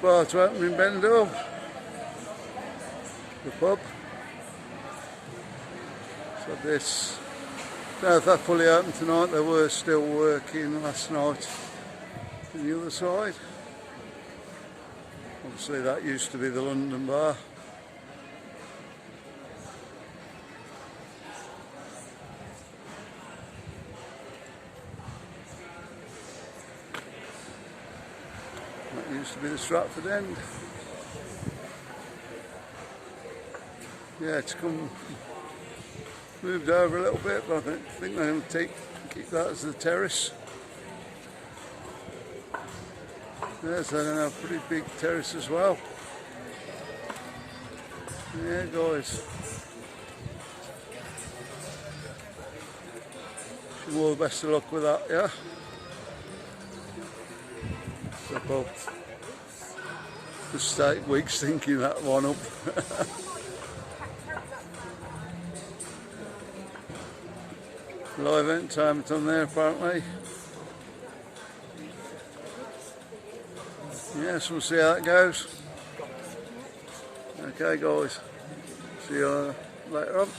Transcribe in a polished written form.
bar to open in Benidorm, the pub. So this, I don't know if they're fully open tonight, they were still working last night on the other side. Obviously that used to be the London bar. That used to be the Stratford end. Yeah, it's moved over a little bit, but I think they're going to keep that as the terrace. Yeah, so they're going to have a pretty big terrace as well. Yeah, guys. Wish you all the best of luck with that, yeah? So, Bob, just 8 weeks thinking that one up. Live entertainment on there apparently. Yes, we'll see how that goes. Okay guys, see you later on.